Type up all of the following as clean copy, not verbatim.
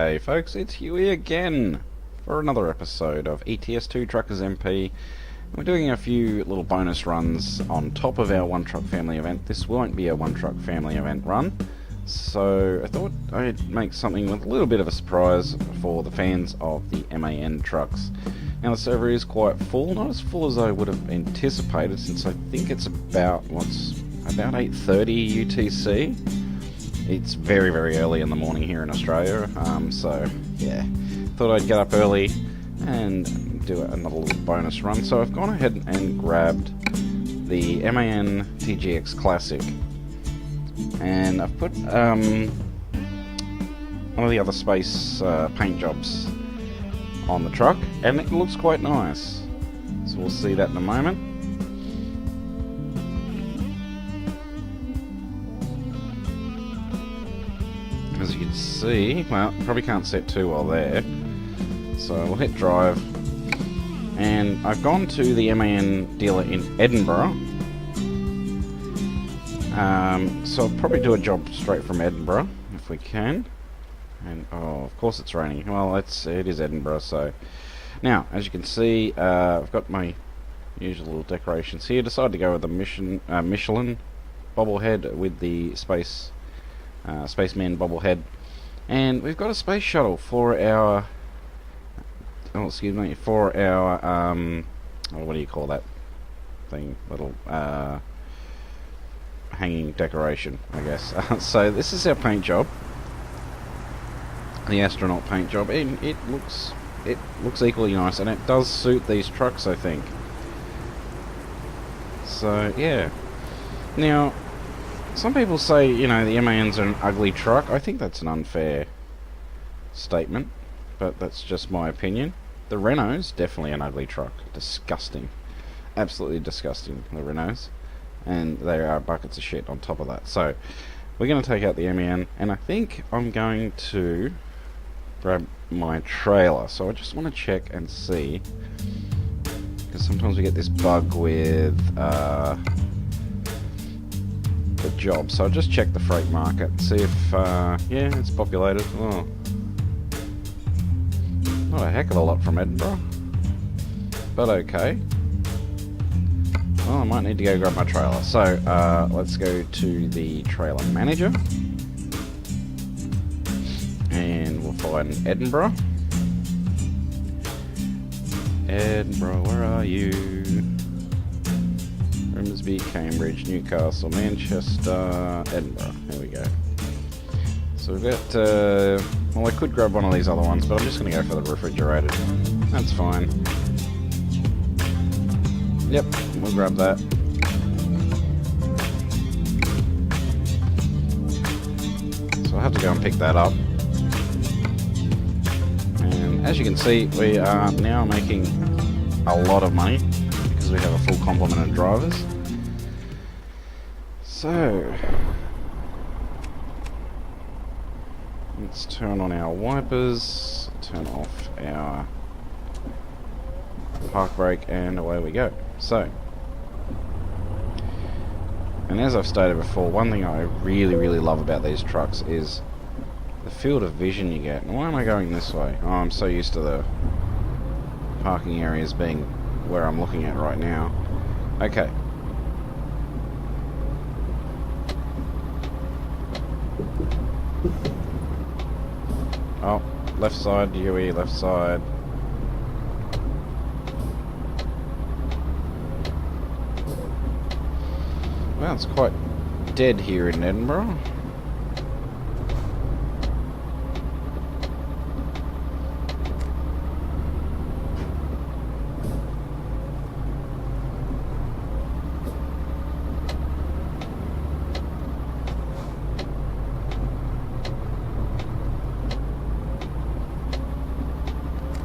G'day folks, it's Huey again for another episode of ETS2 TruckersMP. We're doing a few little bonus runs on top of our One Truck Family event. This won't be a One Truck Family event run, so I thought I'd make something with a little bit of a surprise for the fans of the MAN trucks. Now the server is quite full, not as full as I would have anticipated, since I think it's about 8:30 UTC. It's very, very early in the morning here in Australia, so yeah, thought I'd get up early and do another little bonus run. So I've gone ahead and grabbed the MAN TGX Classic, and I've put one of the other space paint jobs on the truck, and it looks quite nice. So we'll see that in a moment. As you can see, well, probably can't set too well there, so we'll hit drive, and I've gone to the MAN dealer in Edinburgh, so I'll probably do a job straight from Edinburgh if we can. And oh, of course it's raining. Well, it is Edinburgh. So now, as you can see, I've got my usual little decorations here. Decided to go with the Michelin bobblehead with the Spaceman bobblehead, and we've got a space shuttle for our what do you call that thing, little hanging decoration, I guess. So this is our paint job, the astronaut paint job, and it looks equally nice, and it does suit these trucks, I think. So yeah. Now, some people say, you know, the MAN's an ugly truck. I think that's an unfair statement, but that's just my opinion. The Renault's definitely an ugly truck. Disgusting. Absolutely disgusting, the Renault's. And they are buckets of shit on top of that. So, we're going to take out the MAN, and I think I'm going to grab my trailer. So I just want to check and see, because sometimes we get this bug with the job, so I'll just check the freight market, see if yeah, it's populated. Oh, not a heck of a lot from Edinburgh, but okay. Well, I might need to go grab my trailer, so let's go to the trailer manager, and we'll find Edinburgh. Edinburgh, where are you? Grimsby, Cambridge, Newcastle, Manchester, Edinburgh. There we go. So we've got, well, I could grab one of these other ones, but I'm just going to go for the refrigerated. That's fine. Yep, we'll grab that. So I'll have to go and pick that up. And as you can see, we are now making a lot of money, we have a full complement of drivers. So let's turn on our wipers, turn off our park brake, and away we go. So, and as I've stated before, one thing I really, really love about these trucks is the field of vision you get. And why am I going this way? Oh, I'm so used to the parking areas being where I'm looking at right now. Okay. Oh, left side, Huey, left side. Well, it's quite dead here in Edinburgh.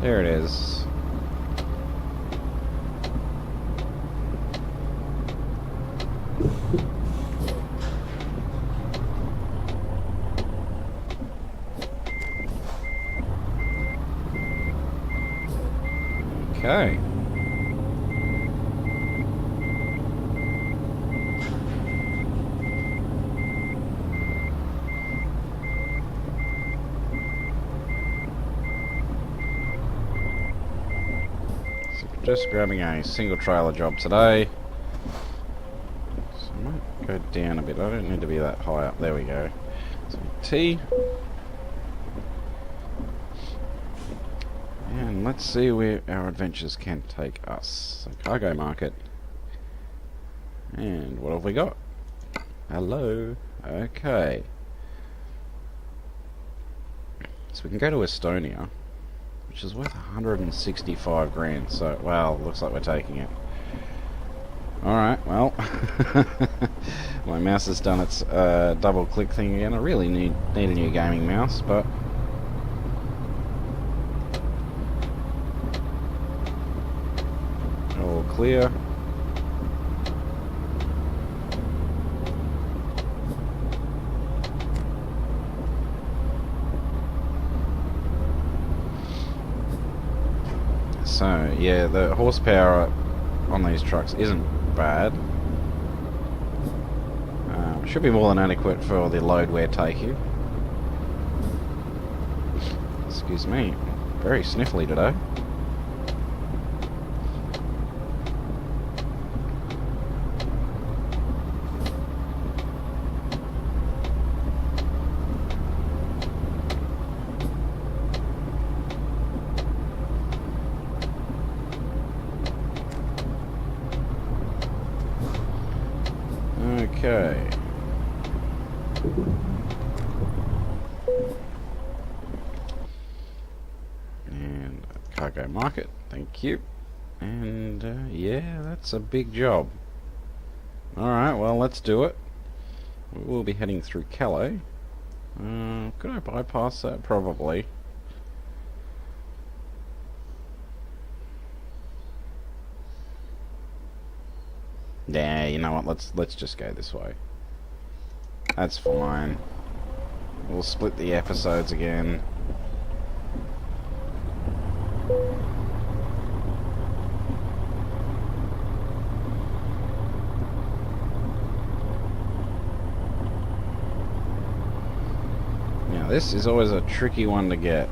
There it is. Okay. just grabbing a single trailer job today. So I might go down a bit. I don't need to be that high up. There we go. So T. And let's see where our adventures can take us. So cargo market. And what have we got? Hello. Okay. So we can go to Estonia, which is worth 165 grand. So, well, looks like we're taking it. Alright, well. My mouse has done its double click thing again. I really need a new gaming mouse, but all clear. So, yeah, the horsepower on these trucks isn't bad. Should be more than adequate for the load we're taking. Excuse me, very sniffly today. Okay. And cargo market, thank you. And yeah, that's a big job. Alright, well, let's do it. We will be heading through Calais. Could I bypass that? Probably. Yeah, you know what, let's just go this way. That's fine. We'll split the episodes again. Now this is always a tricky one to get.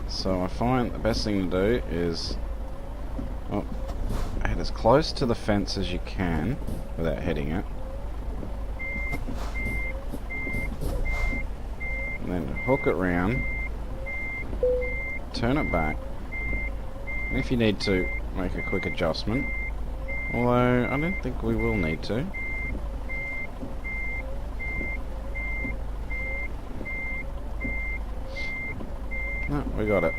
So I find the best thing to do is, well, head as close to the fence as you can without hitting it. And then hook it round, turn it back, and if you need to, make a quick adjustment. Although, I don't think we will need to. No, we got it.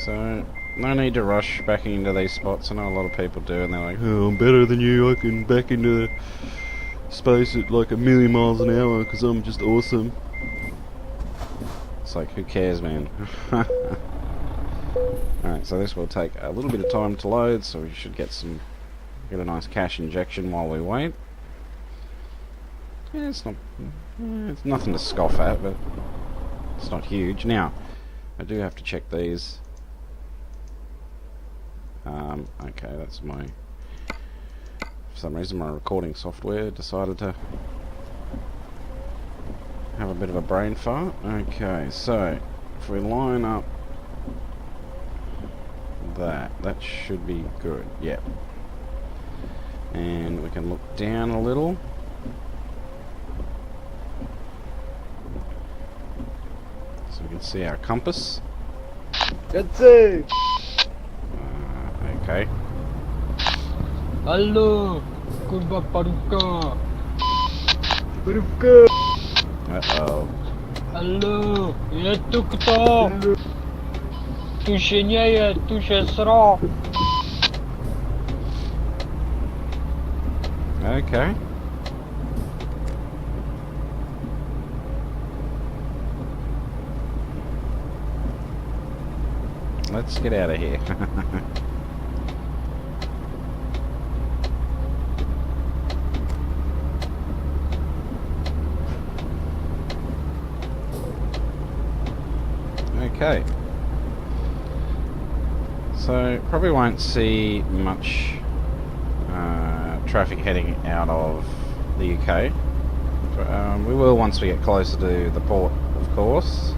So, no need to rush backing into these spots. I know a lot of people do, and they're like, oh, I'm better than you, I can back into the space at like 1,000,000 miles an hour because I'm just awesome. It's like, who cares, man? Alright, so this will take a little bit of time to load, so we should get a nice cash injection while we wait. Yeah, it's nothing to scoff at, but it's not huge. Now, I do have to check these. Okay, that's my... For some reason my recording software decided to have a bit of a brain fart. Okay, so if we line up that should be good. Yep. And we can look down a little. So we can see our compass. That's it. Okay. Hello, kurwa parówka. Parówka. Uh-oh. Hello, jest tu kto? Tu się nie je, tu się sra. Okay. Let's get out of here. Okay. So, probably won't see much traffic heading out of the UK. We will once we get closer to the port, of course.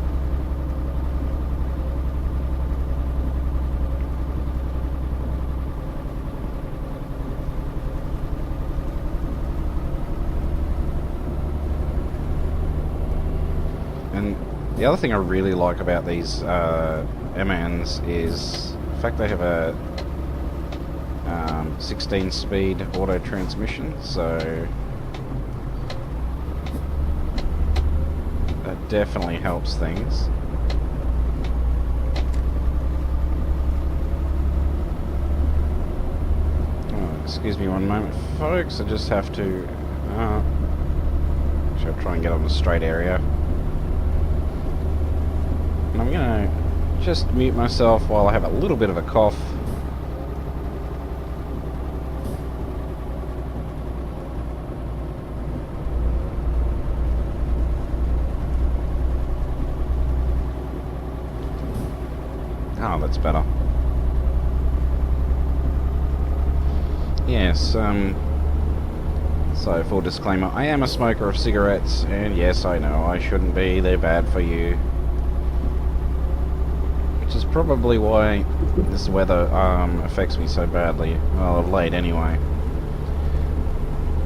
And the other thing I really like about these MNs is the fact they have a 16-speed auto transmission, so that definitely helps things. Oh, excuse me one moment, folks. I just have to. Actually, I'll try and get on the straight area. And I'm gonna just mute myself while I have a little bit of a cough. Oh, that's better. Yes, so full disclaimer, I am a smoker of cigarettes, and yes, I know, I shouldn't be, they're bad for you. Which is probably why this weather affects me so badly, well, of late anyway.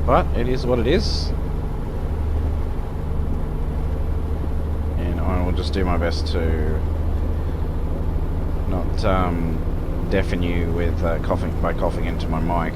But it is what it is. And I will just do my best to not deafen you with coughing into my mic.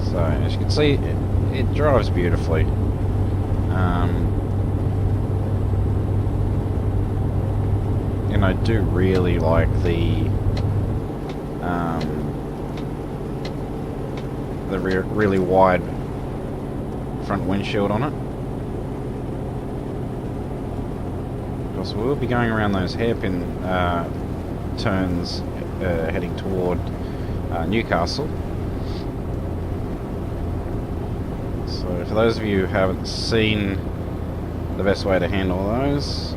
So as you can see, it drives beautifully. And I do really like the really wide front windshield on it. Because we'll be going around those hairpin turns heading toward Newcastle. So for those of you who haven't seen the best way to handle those,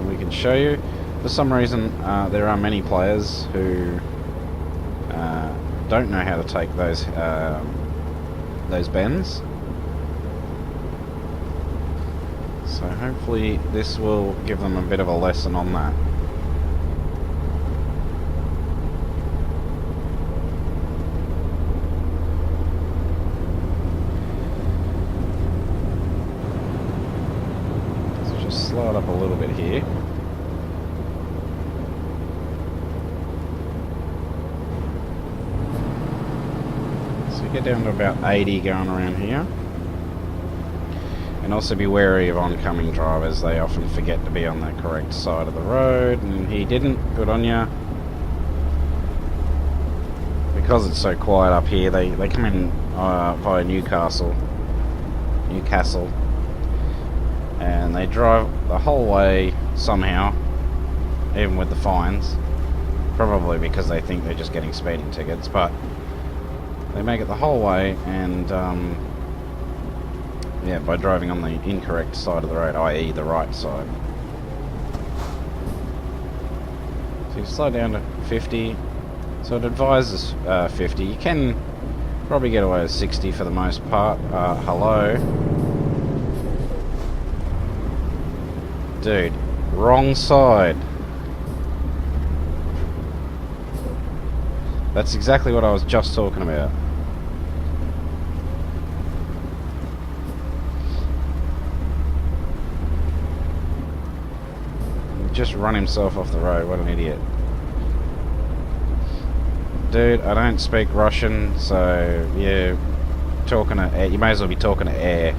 we can show you. For some reason, there are many players who don't know how to take those bends. So hopefully this will give them a bit of a lesson on that. So just slow it up a little bit here. Get down to about 80 going around here. And also be wary of oncoming drivers. They often forget to be on the correct side of the road, and he didn't. Good on ya. Because it's so quiet up here, they come in via Newcastle, and they drive the whole way somehow, even with the fines. Probably because they think they're just getting speeding tickets, but they make it the whole way, and yeah, by driving on the incorrect side of the road, i.e. the right side. So you slow down to 50. So it advises 50. You can probably get away with 60 for the most part. Hello. Dude, wrong side. That's exactly what I was just talking about. Just run himself off the road, what an idiot. Dude, I don't speak Russian, so yeah, talking to air, you may as well be talking to air.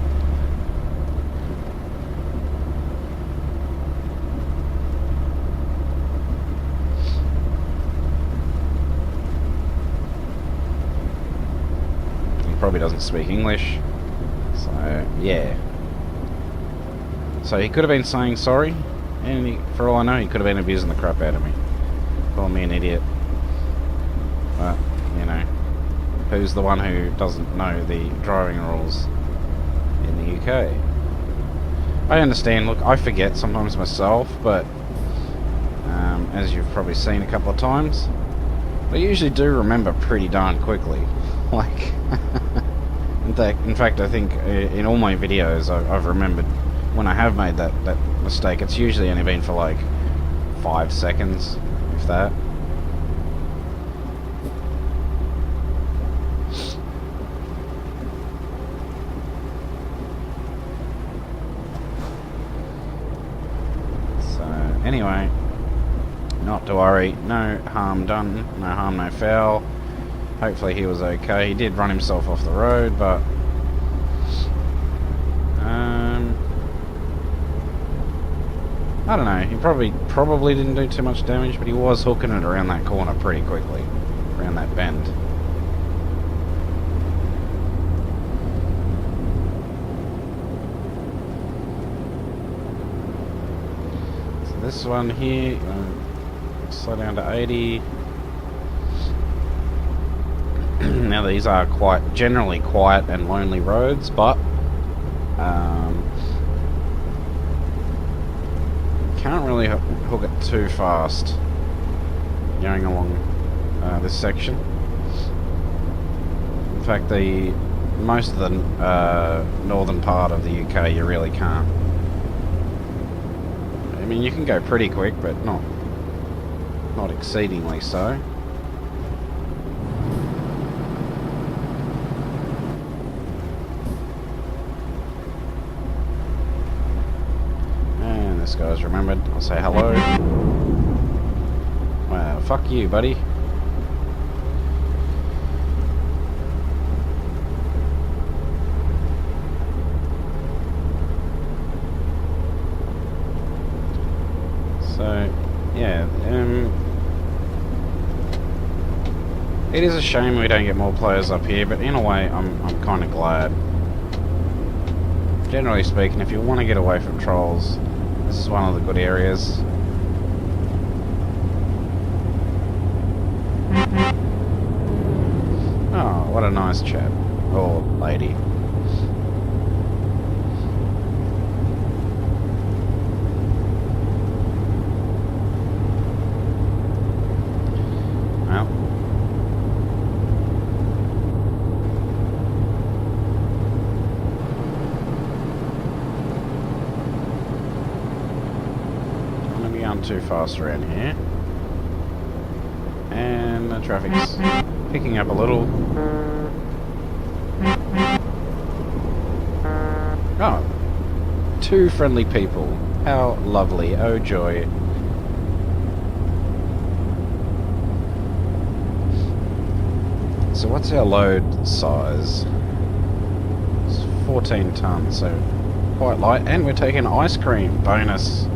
He probably doesn't speak English, so yeah. So he could have been saying sorry. And for all I know, he could have been abusing the crap out of me. Call me an idiot. who's the one who doesn't know the driving rules in the UK. I understand, look, I forget sometimes myself, but as you've probably seen a couple of times, I usually do remember pretty darn quickly. Like, in fact, I think in all my videos I've remembered when I have made that mistake. It's usually only been for like 5 seconds, if that. So, anyway, not to worry, no harm done, no harm, no foul. Hopefully he was okay. He did run himself off the road, but I don't know, he probably didn't do too much damage, but he was hooking it around that corner pretty quickly, around that bend. So this one here, slow down to 80. Now these are generally quiet and lonely roads, but can't really hook it too fast going along this section. In fact, most of the northern part of the UK you really can't. I mean, you can go pretty quick, but not exceedingly so. This guy's remembered. I'll say hello. Wow, fuck you, buddy. So, yeah, it is a shame we don't get more players up here, but in a way, I'm kind of glad. Generally speaking, if you want to get away from trolls, this is one of the good areas. Oh, what a nice chap. Or lady. Well. Too fast around here, and the traffic's picking up a little. Oh, 2 friendly people, how lovely, oh joy. So what's our load size? It's 14 tons, so quite light, and we're taking ice cream, bonus.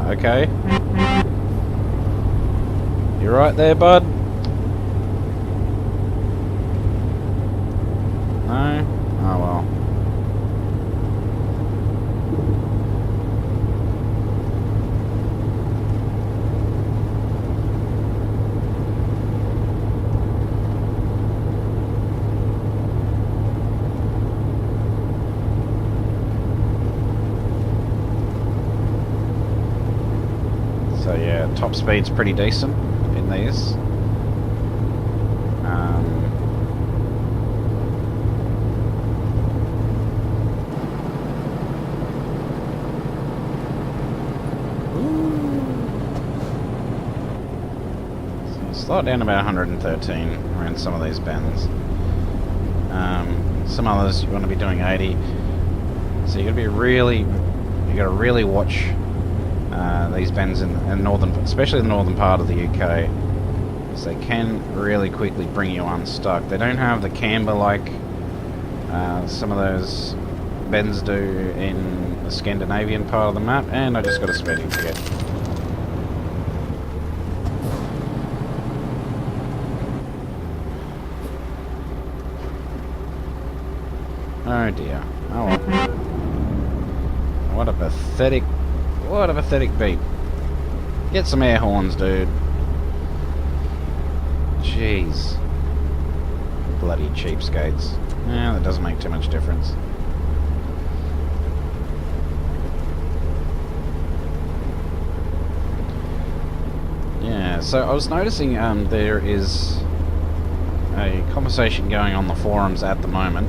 Okay. You right there, bud? No? Oh well. So yeah, top speed's pretty decent in these. So slow it down to about 113 around some of these bends. Some others you want to be doing 80. So you got to really watch these bends in northern, especially the northern part of the UK, because they can really quickly bring you unstuck. They don't have the camber like some of those bends do in the Scandinavian part of the map. And I just got a speeding ticket. Oh dear. Oh well. What a pathetic beat. Get some air horns, dude. Jeez. Bloody cheapskates. Yeah, that doesn't make too much difference. Yeah, so I was noticing there is a conversation going on the forums at the moment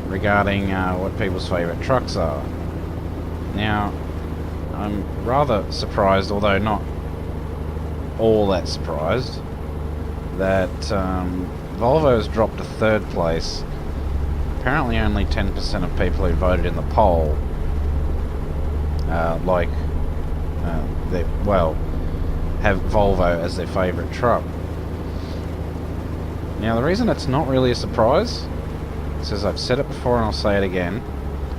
regarding what people's favourite trucks are. Now, I'm rather surprised, although not all that surprised, that Volvo has dropped to 3rd place. Apparently only 10% of people who voted in the poll have Volvo as their favourite truck. Now the reason it's not really a surprise is, as I've said it before and I'll say it again,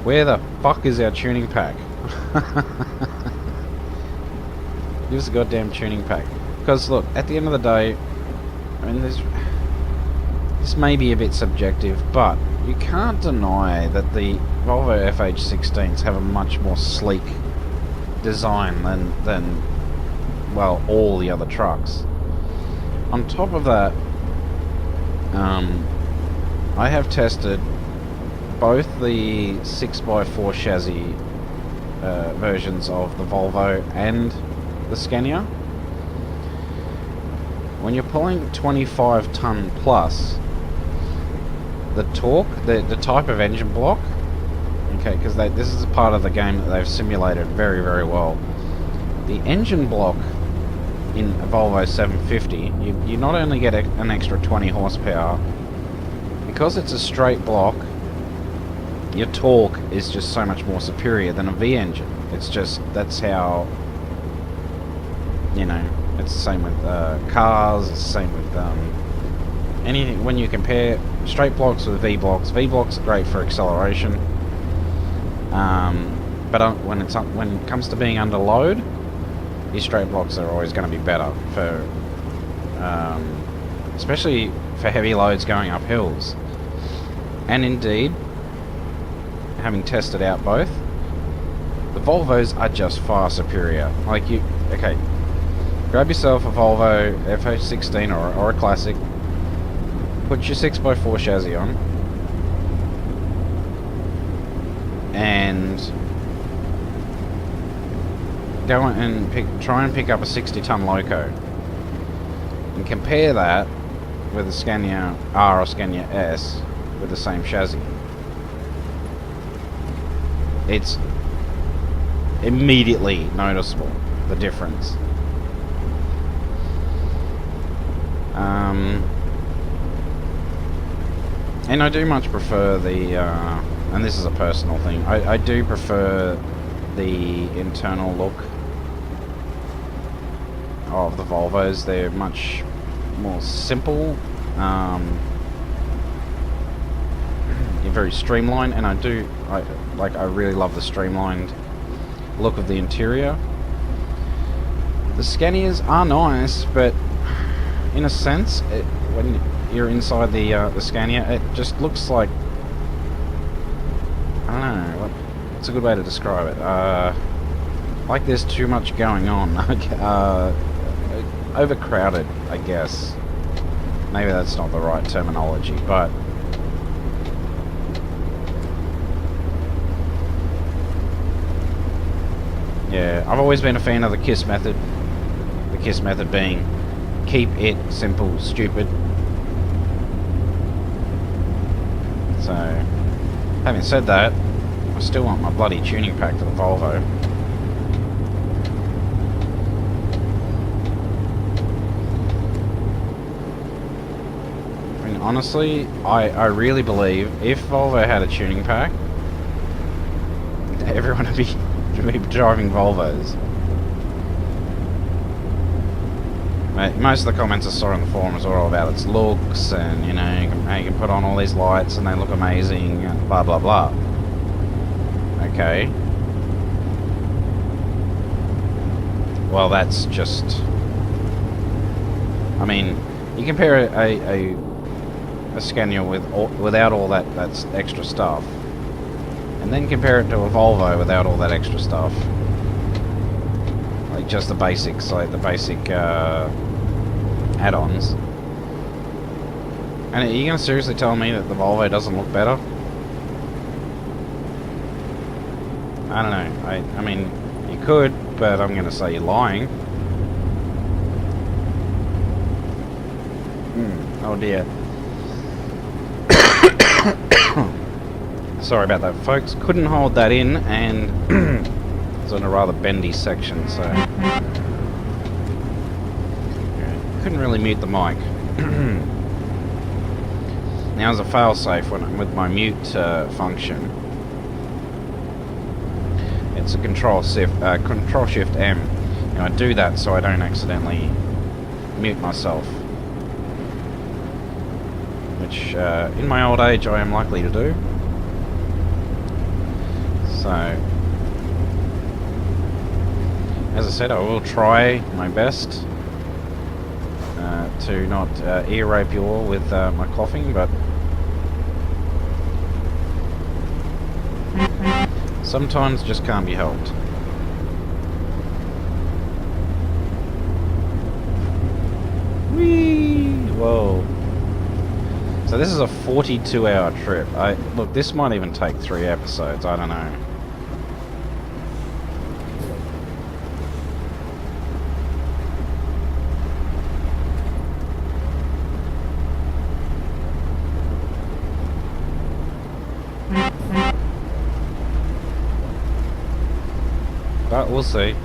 where the fuck is our tuning pack? Give us a goddamn tuning pack. Because look, at the end of the day, I mean, this may be a bit subjective, but you can't deny that the Volvo FH16s have a much more sleek design than well, all the other trucks. On top of that, I have tested both the 6x4 chassis versions of the Volvo and the Scania. When you're pulling 25 ton plus, the torque, the type of engine block, okay, because this is a part of the game that they've simulated very, very well. The engine block in a Volvo 750, you not only get an extra 20 horsepower, because it's a straight block, your torque is just so much more superior than a V engine. It's just, that's how, you know, it's the same with cars, it's the same with anything. When you compare straight blocks with V blocks are great for acceleration, but when it comes to being under load, your straight blocks are always going to be better for, especially for heavy loads going up hills. And indeed, having tested out both, the Volvos are just far superior. Like okay, grab yourself a Volvo FH16 or a Classic, put your 6x4 chassis on, and go and try and pick up a 60 ton loco, and compare that with a Scania R or Scania S with the same chassis. It's immediately noticeable, the difference. And I do much prefer the, and this is a personal thing, I do prefer the internal look of the Volvos. They're much more simple, very streamlined, and I really love the streamlined look of the interior. The Scanias are nice, but in a sense, when you're inside the Scania, it just looks like, I don't know, what's a good way to describe it? Like there's too much going on. Overcrowded, I guess. Maybe that's not the right terminology, but yeah, I've always been a fan of the KISS method. The KISS method being keep it simple, stupid. So, having said that, I still want my bloody tuning pack for the Volvo. I mean, honestly, I really believe if Volvo had a tuning pack, everyone would be driving Volvos. Most of the comments I saw in the forums were all about its looks, and you know, how you can put on all these lights and they look amazing, and blah blah blah. Okay. Well, that's just, I mean, you compare a Scania without all that extra stuff, and then compare it to a Volvo without all that extra stuff. like just the basics, like the basic add-ons. And are you going to seriously tell me that the Volvo doesn't look better? I don't know. I mean, you could, but I'm going to say you're lying. Oh dear. Sorry about that, folks. Couldn't hold that in, and it's on a rather bendy section, so couldn't really mute the mic. Now, as a failsafe with my mute function, it's a Control Shift M. And I do that so I don't accidentally mute myself, which in my old age I am likely to do. So, as I said, I will try my best to not ear rape you all with my coughing, but sometimes just can't be helped. Whee! Whoa. So this is a 42-hour trip. Look, this might even take 3 episodes, I don't know. But we'll see.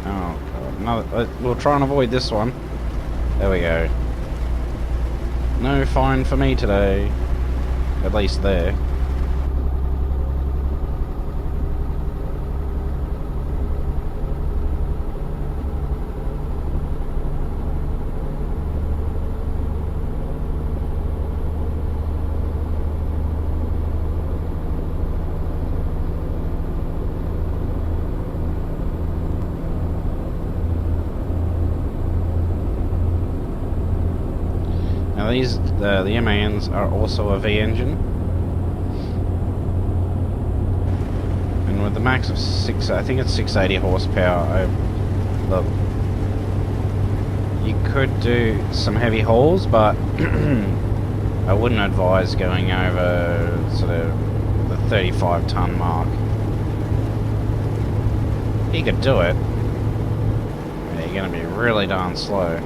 Oh god, no, we'll try and avoid this one. There we go. No fine for me today. At least there. Now these, the MANs are also a V engine, and with the max of I think it's 680 horsepower. Look, you could do some heavy hauls, but I wouldn't advise going over sort of the 35 ton mark. You could do it, but you're going to be really darn slow.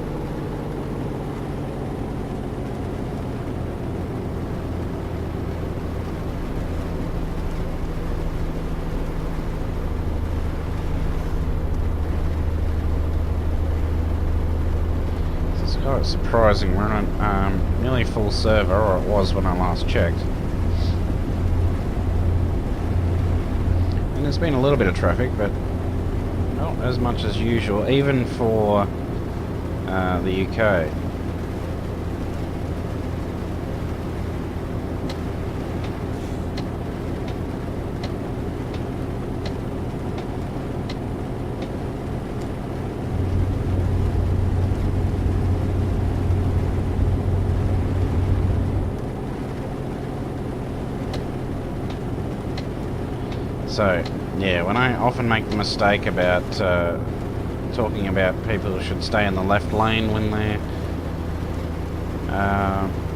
Quite surprising. We're on nearly full server, or it was when I last checked. And there's been a little bit of traffic, but not as much as usual, even for the UK. So, yeah, when I often make the mistake about talking about people who should stay in the left lane when they're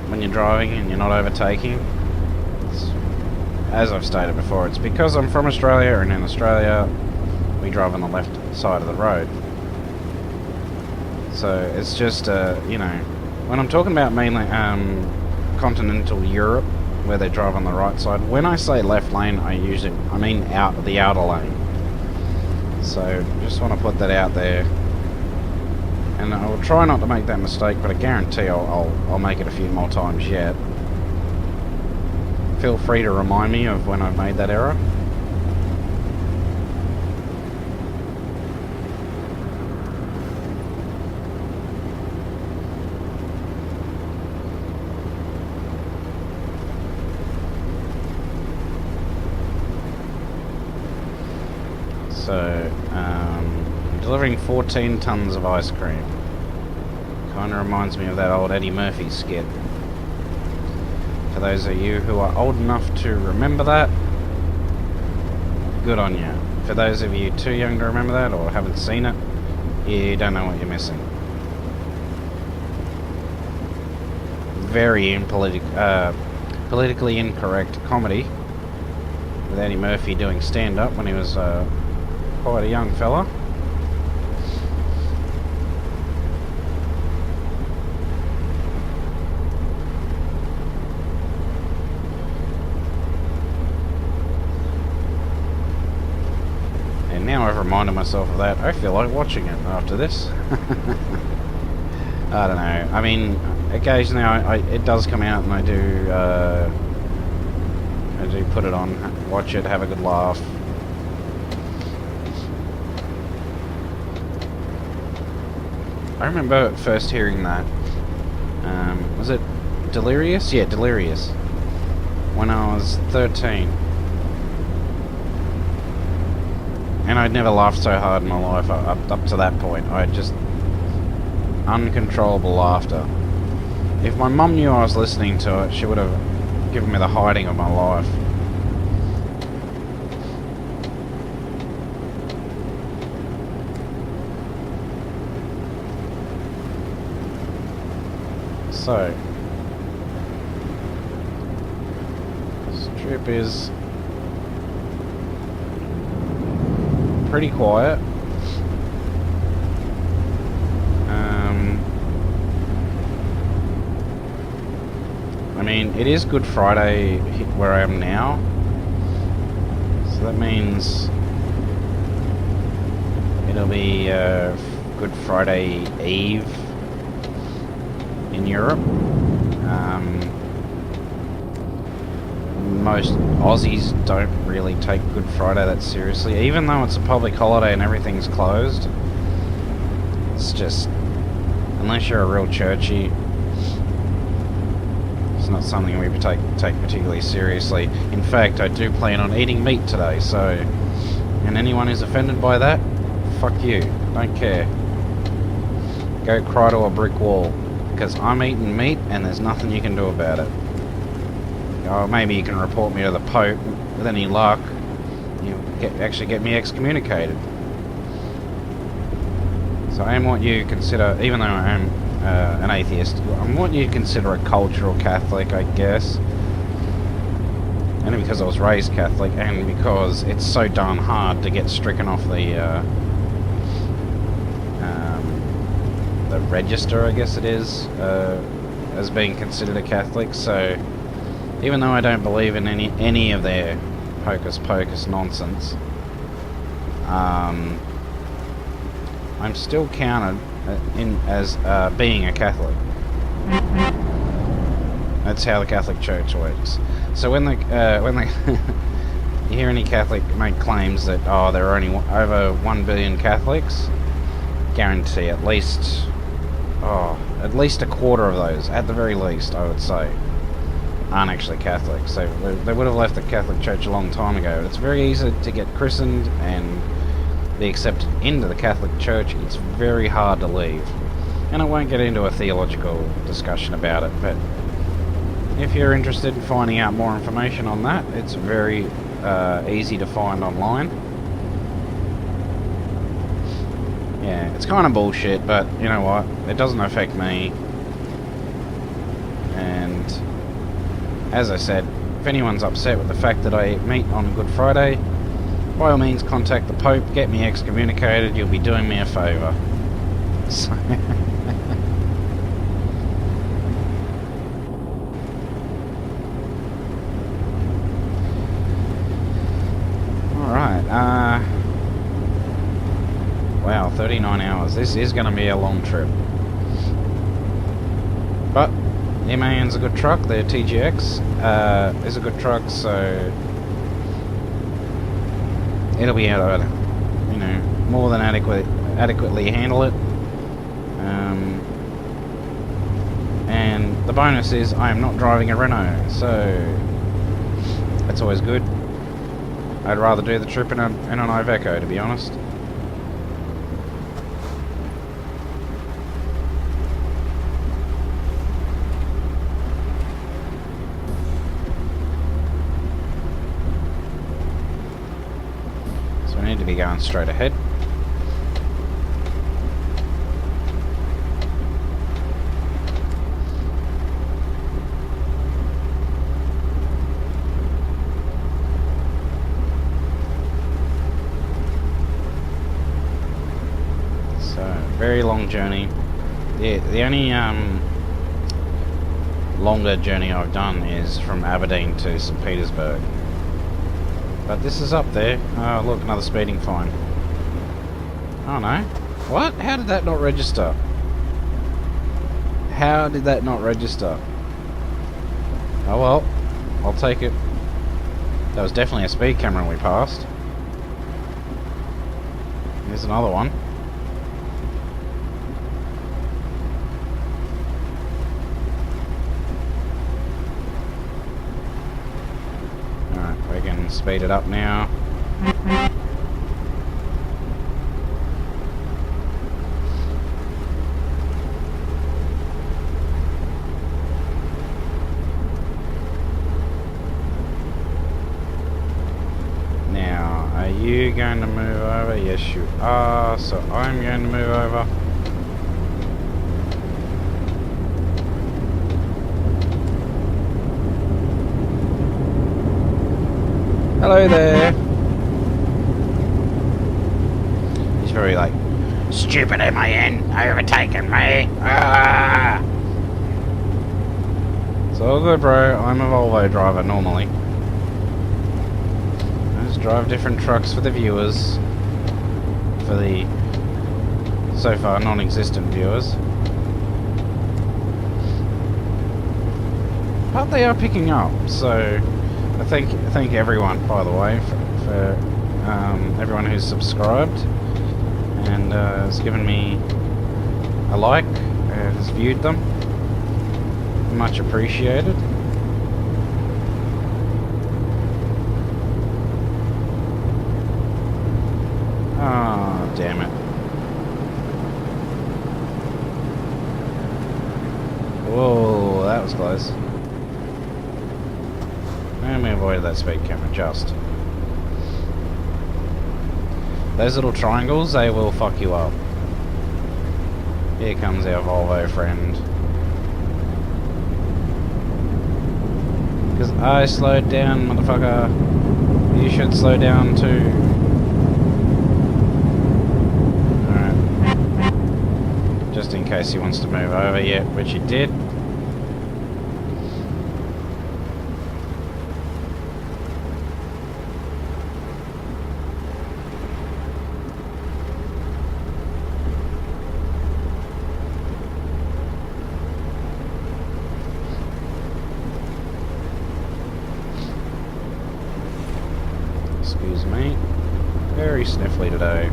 when you're driving and you're not overtaking, as I've stated before, it's because I'm from Australia, and in Australia we drive on the left side of the road. So it's just you know, when I'm talking about mainly continental Europe, where they drive on the right side, when I say left lane, I mean out the outer lane. So just want to put that out there, and I will try not to make that mistake, but I guarantee I'll make it a few more times yet. Feel free to remind me of when I've made that error. So, delivering 14 tons of ice cream. Kind of reminds me of that old Eddie Murphy skit. For those of you who are old enough to remember that, good on you. For those of you too young to remember that or haven't seen it, you don't know what you're missing. Very politically incorrect comedy with Eddie Murphy doing stand-up when he was quite a young fella. And now I've reminded myself of that, I feel like watching it after this. I don't know. I mean, occasionally it does come out and I do put it on, watch it, have a good laugh. I remember first hearing that. Was it Delirious? Yeah, Delirious. When I was 13. And I'd never laughed so hard in my life up to that point. I just... uncontrollable laughter. If my mum knew I was listening to it, she would have given me the hiding of my life. So, this trip is pretty quiet. I mean, it is Good Friday where I am now, so that means it'll be Good Friday Eve in Europe. Most Aussies don't really take Good Friday that seriously, even though it's a public holiday and everything's closed. It's just, unless you're a real churchy, it's not something we take particularly seriously. In fact, I do plan on eating meat today, so, and anyone who's offended by that, fuck you, don't care. Go cry to a brick wall, because I'm eating meat and there's nothing you can do about it. Oh, maybe you can report me to the Pope. With any luck, you actually get me excommunicated. So I am what you consider, even though I am an atheist, I'm what you consider a cultural Catholic, I guess. Only because I was raised Catholic, and because it's so darn hard to get stricken off the register, I guess it is, as being considered a Catholic. So even though I don't believe in any of their hocus pocus nonsense, I'm still counted in as being a Catholic. That's how the Catholic Church works. So when you hear any Catholic make claims that there are only over 1 billion Catholics, guarantee at least a quarter of those, at the very least, I would say, aren't actually Catholic. So they would have left the Catholic Church a long time ago. It's very easy to get christened and be accepted into the Catholic Church. It's very hard to leave. And I won't get into a theological discussion about it, but if you're interested in finding out more information on that, it's very easy to find online. Yeah, it's kind of bullshit, but you know what? It doesn't affect me. And as I said, if anyone's upset with the fact that I eat meat on Good Friday, by all means contact the Pope, get me excommunicated, you'll be doing me a favour. So alright, wow, 39 hours. This is going to be a long trip. But MAN's a good truck, their TGX is a good truck, so it'll be able to, more than adequately handle it. And the bonus is I am not driving a Renault, so that's always good. I'd rather do the trip in an Iveco, to be honest. going straight ahead. Very long journey. The only longer journey I've done is from Aberdeen to St. Petersburg. But this is up there. Oh look, another speeding fine. Oh no. What? How did that not register? How did that not register? Oh well, I'll take it. That was definitely a speed camera we passed. Here's another one. We can speed it up now. Now, are you going to move over? Yes, you are. So I'm going to move over. Hello there. He's very like, stupid MAN, overtaken me. Ah! It's all good, bro. I'm a Volvo driver normally. I just drive different trucks for the viewers. For the so far non-existent viewers. But they are picking up, so I thank everyone, by the way, for everyone who's subscribed and has given me a like and has viewed them. Much appreciated. Oh, damn it. Whoa, that was close. And we avoided that speed camera just. Those little triangles, they will fuck you up. Here comes our Volvo friend. Because I slowed down, motherfucker. You should slow down too. Alright. Just in case he wants to move over yet, which he did. Excuse me. Very sniffly today.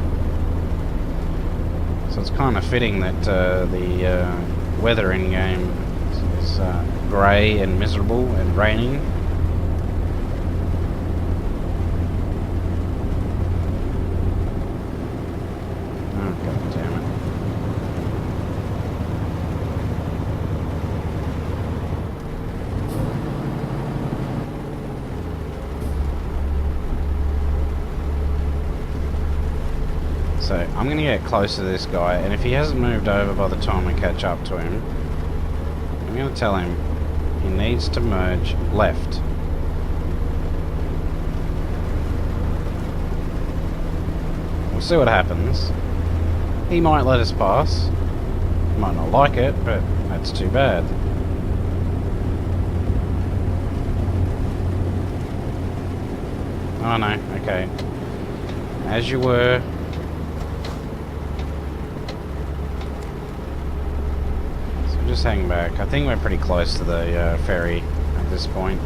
So it's kind of fitting that the weather in game is grey and miserable and raining. Oh god damn it. So I'm going to get close to this guy, and if he hasn't moved over by the time we catch up to him, I'm going to tell him he needs to merge left. We'll see what happens. He might let us pass. He might not like it, but that's too bad. Oh no, okay. As you were. Just hang back. I think we're pretty close to the ferry at this point.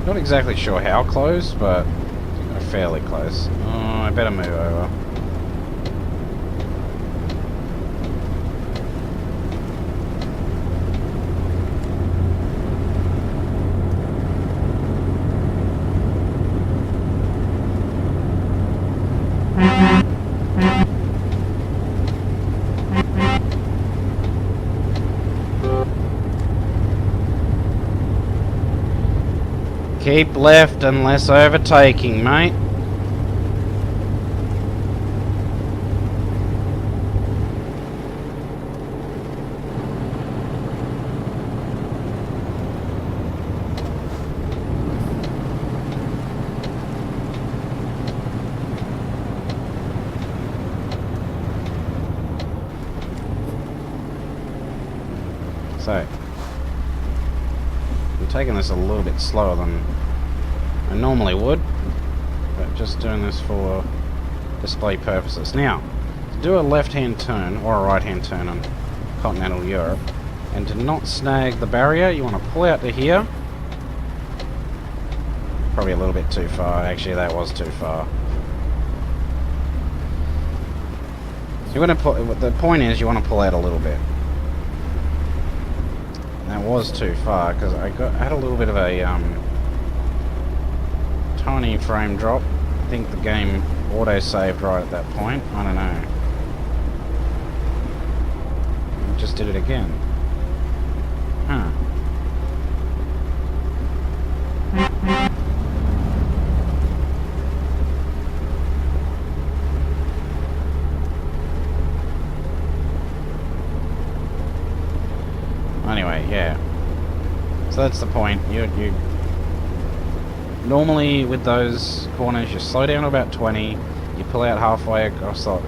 Not exactly sure how close, but fairly close. Oh, I better move over. Keep left unless overtaking, mate. So, I'm taking this a little bit slower than I normally would, but just doing this for display purposes. Now, to do a left-hand turn or a right-hand turn on continental Europe, and to not snag the barrier, you want to pull out to here. Probably a little bit too far. Actually, that was too far. So you want to pull. The point is, you want to pull out a little bit. That was too far because I had a little bit of a tiny frame drop. I think the game auto-saved right at that point. I don't know. I just did it again. Huh. Anyway, yeah. So that's the point. You normally with those corners you slow down to about 20, you pull out halfway across the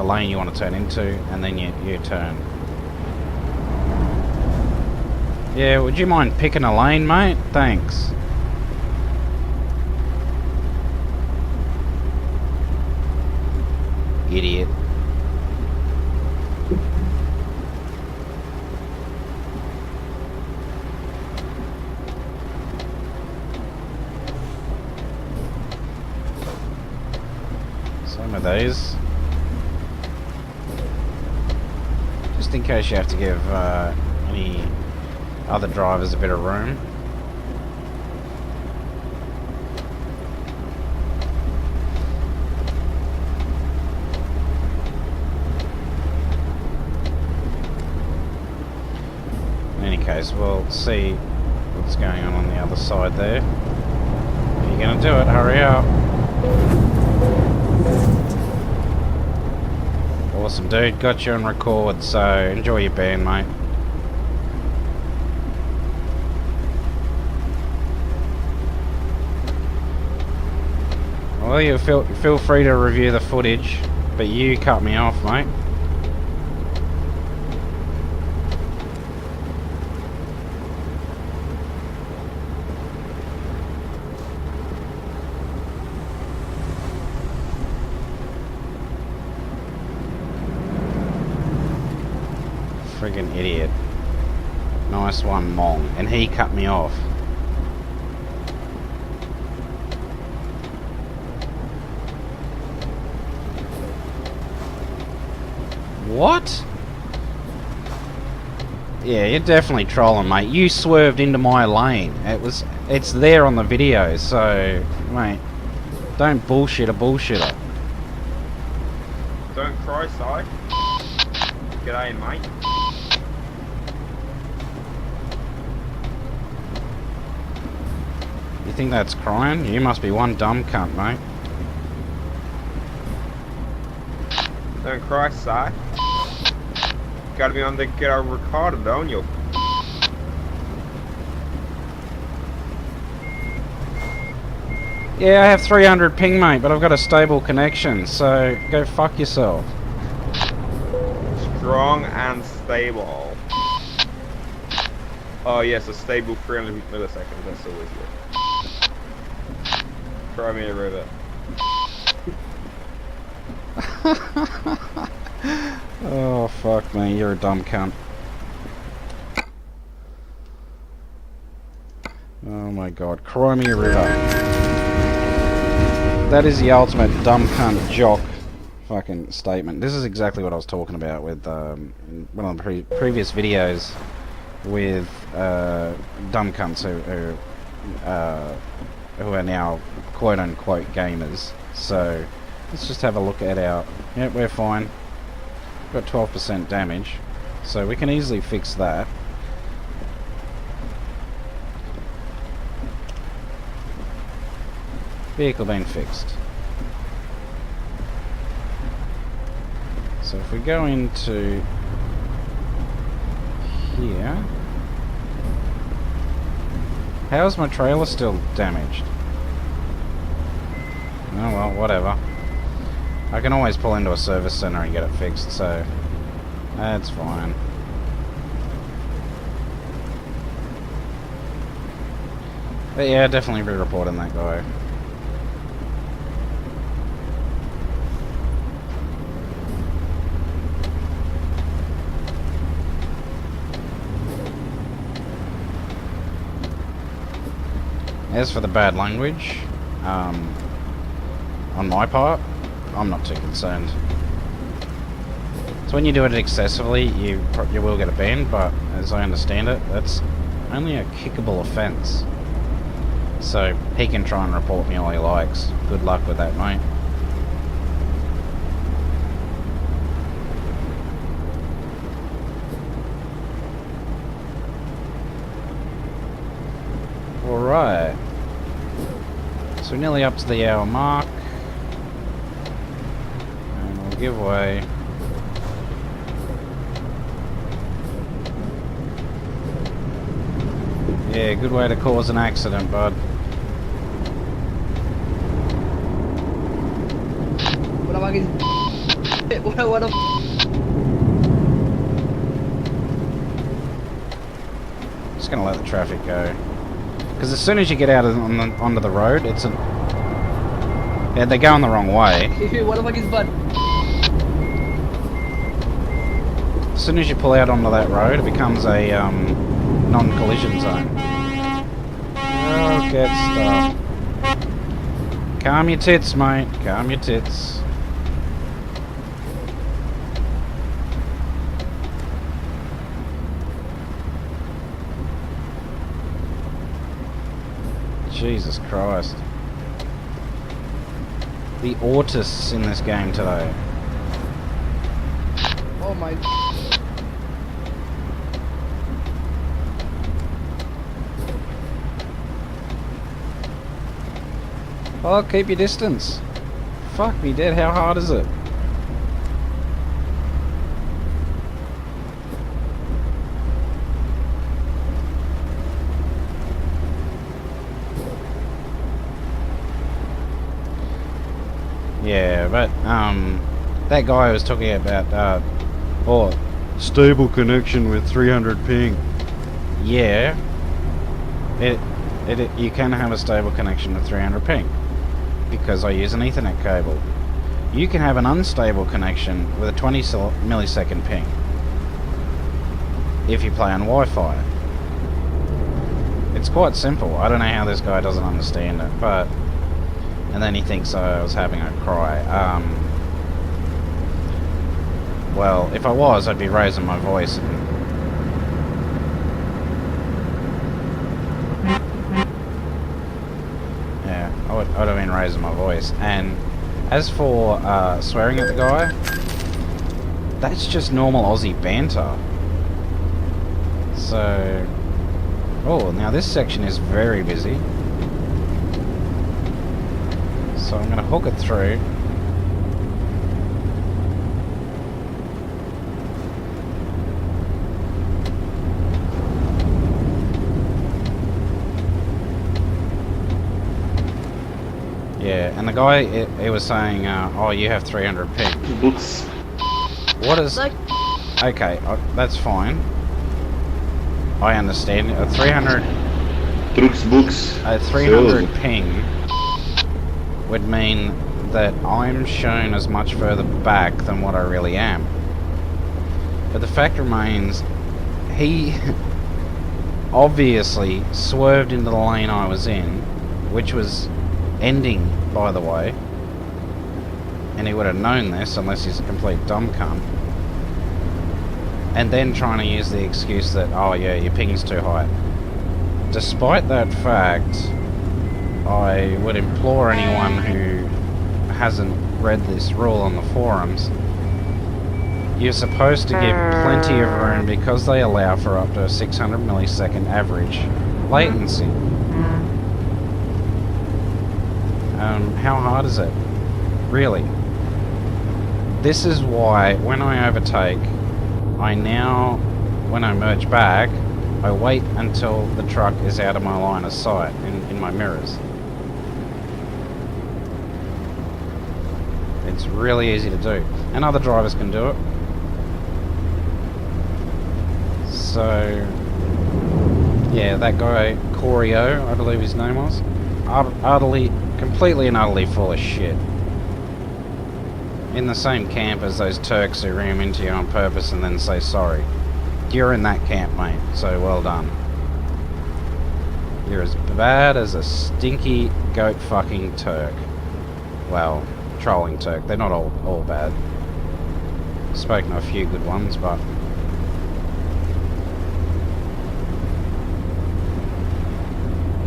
lane you want to turn into, and then you turn. Yeah, would you mind picking a lane, mate? Thanks. Idiot. Some of these, just in case you have to give any other drivers a bit of room. In any case, we'll see what's going on the other side there. If you're gonna do it, hurry up. Awesome, dude. Got you on record, so enjoy your band, mate. Well, you feel free to review the footage, but you cut me off, mate. Friggin' idiot. Nice one, Mong. And he cut me off. What? Yeah, you're definitely trolling, mate. You swerved into my lane. It's there on the video, so, mate, don't bullshit a bullshitter. Don't cry, Si. G'day, mate. You think that's crying? You must be one dumb cunt, mate. Don't cry, Si. Gotta be on the get our recorder, don't you? Yeah, I have 300 ping, mate, but I've got a stable connection, so go fuck yourself. Strong and stable. Oh yes, a stable 300 milliseconds, that's always good. Cry me a river. Oh, fuck me, you're a dumb cunt. Oh my god, cry me a river. That is the ultimate dumb cunt jock fucking statement. This is exactly what I was talking about with in one of the previous videos with dumb cunts who are now quote unquote gamers. So let's just have a look at our... Yep, we're fine. Got 12% damage, so we can easily fix that. Vehicle being fixed. So if we go into here, how is my trailer still damaged? Oh well, whatever. I can always pull into a service centre and get it fixed, so that's fine. But yeah, definitely be reporting that guy. As for the bad language, on my part, I'm not too concerned. So when you do it excessively, you will get a ban, but as I understand it, that's only a kickable offence. So he can try and report me all he likes. Good luck with that, mate. Alright. So we're nearly up to the hour mark. And we'll give way. Yeah, good way to cause an accident, bud. What am I getting? What am Just gonna let the traffic go. Because as soon as you get out onto the road, it's a... Yeah, they're going the wrong way. What the fuck is bud? As soon as you pull out onto that road, it becomes a non-collision zone. Oh, get stuff. Calm your tits, mate. Calm your tits. Jesus Christ. The autists in this game today. Oh my. Oh, keep your distance. Fuck me dead, how hard is it? Yeah, but that guy was talking about stable connection with 300 ping. Yeah, you can have a stable connection with 300 ping because I use an Ethernet cable. You can have an unstable connection with a 20 millisecond ping if you play on Wi-Fi. It's quite simple. I don't know how this guy doesn't understand it, but... And then he thinks I was having a cry. Well, if I was, I'd be raising my voice. Yeah, I would have been raising my voice. And as for swearing at the guy, that's just normal Aussie banter. So... Oh, now this section is very busy. So I'm going to hook it through. Yeah, and the guy, he was saying, oh, you have 300 ping. Books. What is... Okay, that's fine. I understand. A 300... Trucks books. A 300 ping would mean that I'm shown as much further back than what I really am. But the fact remains, he obviously swerved into the lane I was in, which was ending, by the way, and he would have known this unless he's a complete dumb cunt. And then trying to use the excuse that, oh yeah, your ping's too high. Despite that fact, I would implore anyone who hasn't read this rule on the forums, you're supposed to give plenty of room because they allow for up to a 600 millisecond average latency. How hard is it? Really? This is why when I overtake, when I merge back, I wait until the truck is out of my line of sight in my mirrors. It's really easy to do, and other drivers can do it. So, yeah, that guy, Corio, I believe his name was, completely and utterly full of shit. In the same camp as those Turks who ram into you on purpose and then say sorry. You're in that camp, mate, so well done. You're as bad as a stinky goat fucking Turk. Well, trolling Turk. They're not all bad. Spoken of a few good ones, but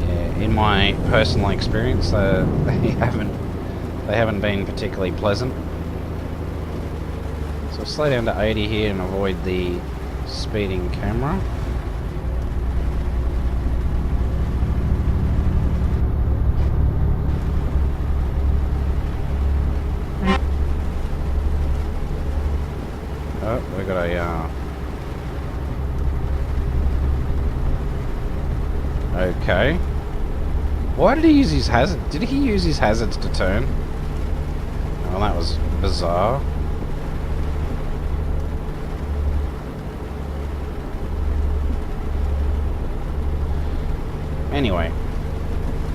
yeah, in my personal experience, they haven't been particularly pleasant. So I'll slow down to 80 here and avoid the speeding camera. Oh, we got a okay. Why did he use his hazard? Did he use his hazards to turn? Well, that was bizarre. Anyway,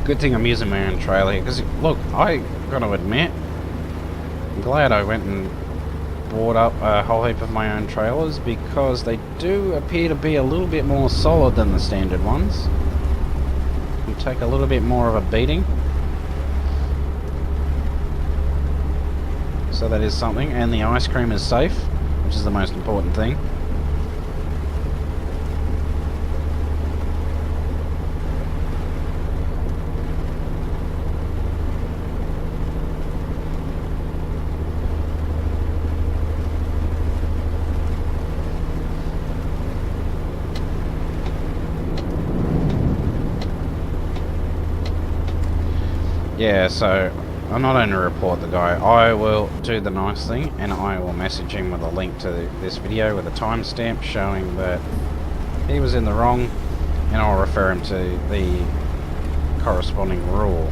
good thing I'm using my own trailer here, because look, I gotta admit, I'm glad I went and bought up a whole heap of my own trailers, because they do appear to be a little bit more solid than the standard ones. You take a little bit more of a beating. So that is something, and the ice cream is safe, which is the most important thing. Yeah, so I'll not only report the guy, I will do the nice thing, and I will message him with a link to this video with a timestamp showing that he was in the wrong, and I'll refer him to the corresponding rule.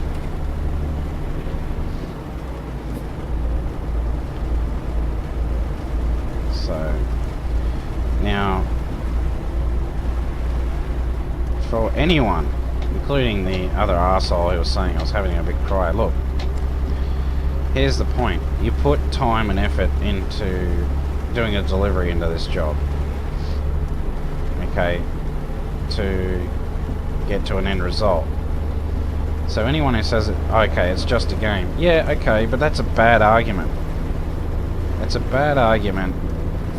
So, now, for anyone, including the other arsehole who was saying I was having a big cry, look, here's the point. You put time and effort into doing a delivery into this job, okay, to get to an end result. So anyone who says, okay, it's just a game, yeah, okay, but that's a bad argument. It's a bad argument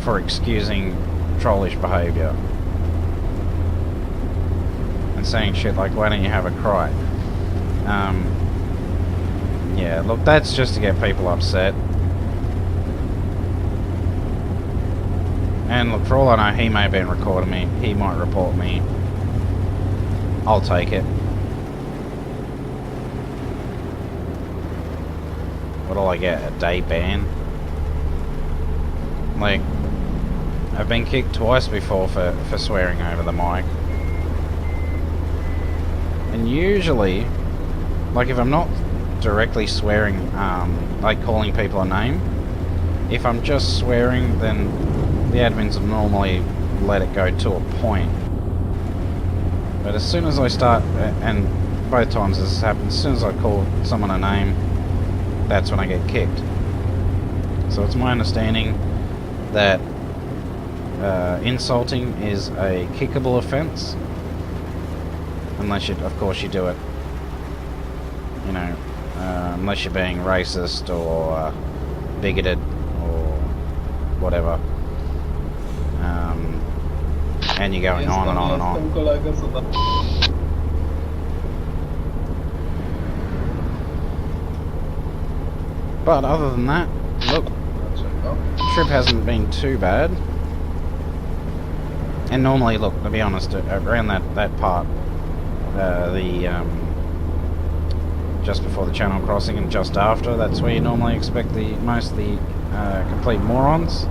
for excusing trollish behaviour and saying shit like, why don't you have a cry? Yeah, look, that's just to get people upset. And look, for all I know, he may have been recording me. He might report me. I'll take it. What'll I get? A day ban? Like, I've been kicked twice before for swearing over the mic. And usually, like, if I'm not directly swearing, like calling people a name, if I'm just swearing, then the admins will normally let it go to a point. But as soon as I start, and both times this has happened, as soon as I call someone a name, that's when I get kicked. So it's my understanding that insulting is a kickable offence. Unless you, of course, you do it, you know, unless you're being racist or bigoted or whatever, and you're going on and on and on. But other than that, look, the trip hasn't been too bad. And normally, look, to be honest, around that part, just before the channel crossing and just after. That's where you normally expect the most of the complete morons.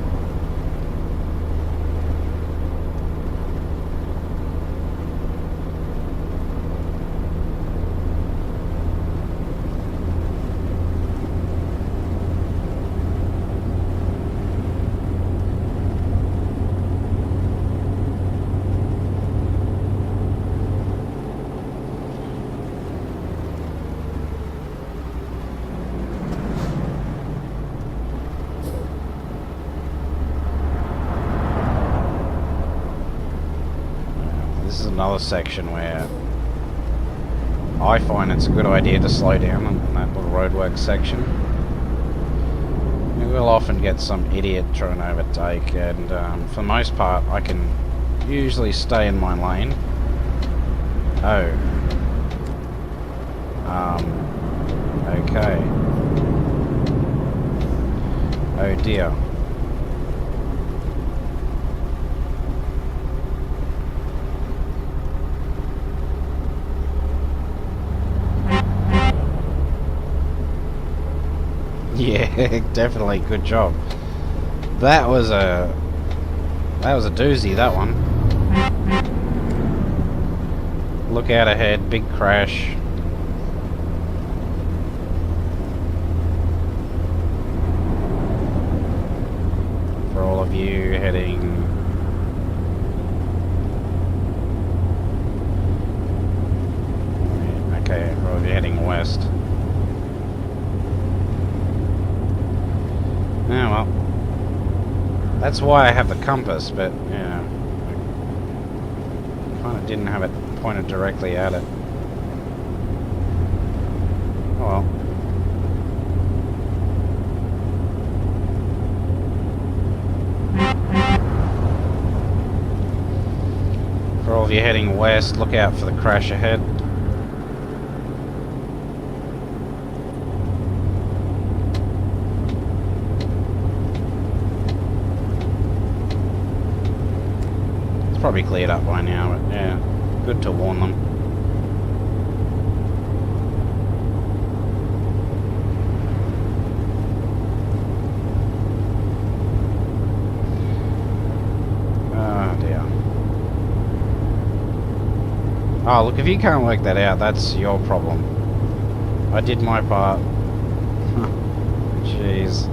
This is another section where I find it's a good idea to slow down on that little roadwork section. You will often get some idiot trying to overtake, and for the most part I can usually stay in my lane. Oh. Okay. Oh dear. Yeah, definitely, good job. That was a doozy, that one. Look out ahead, big crash. For all of you heading okay, for all of you heading west. Yeah, well, that's why I have the compass, but, yeah, I kind of didn't have it pointed directly at it. Oh well. For all of you heading west, look out for the crash ahead. Probably cleared up by now, but yeah, good to warn them. Oh dear. Oh, look, if you can't work that out, that's your problem. I did my part. Jeez.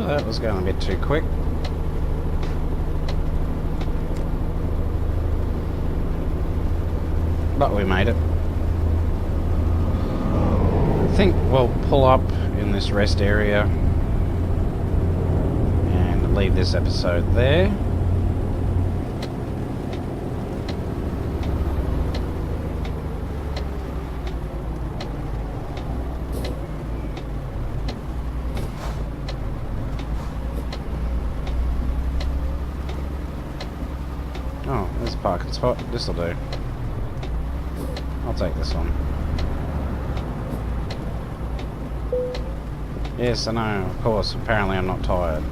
That was going a bit too quick. But we made it. I think we'll pull up in this rest area and leave this episode there. Oh, there's a parking spot. This'll do. I'll take this one. Yes, I know, of course. Apparently I'm not tired.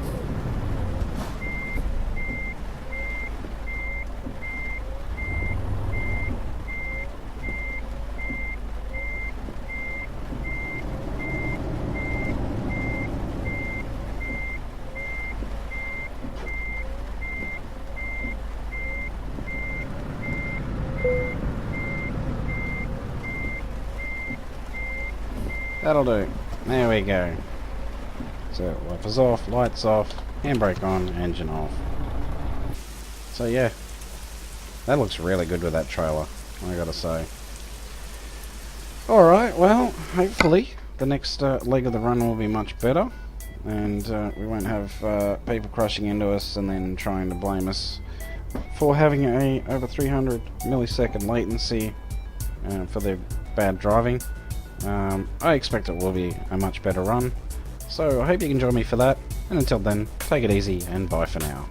That'll do. There we go. So, wipers off, lights off, handbrake on, engine off. So yeah, that looks really good with that trailer, I gotta say. Alright, well, hopefully the next leg of the run will be much better, and we won't have people crashing into us and then trying to blame us for having a over 300 millisecond latency for their bad driving. I expect it will be a much better run, so I hope you can join me for that. And until then, take it easy and bye for now.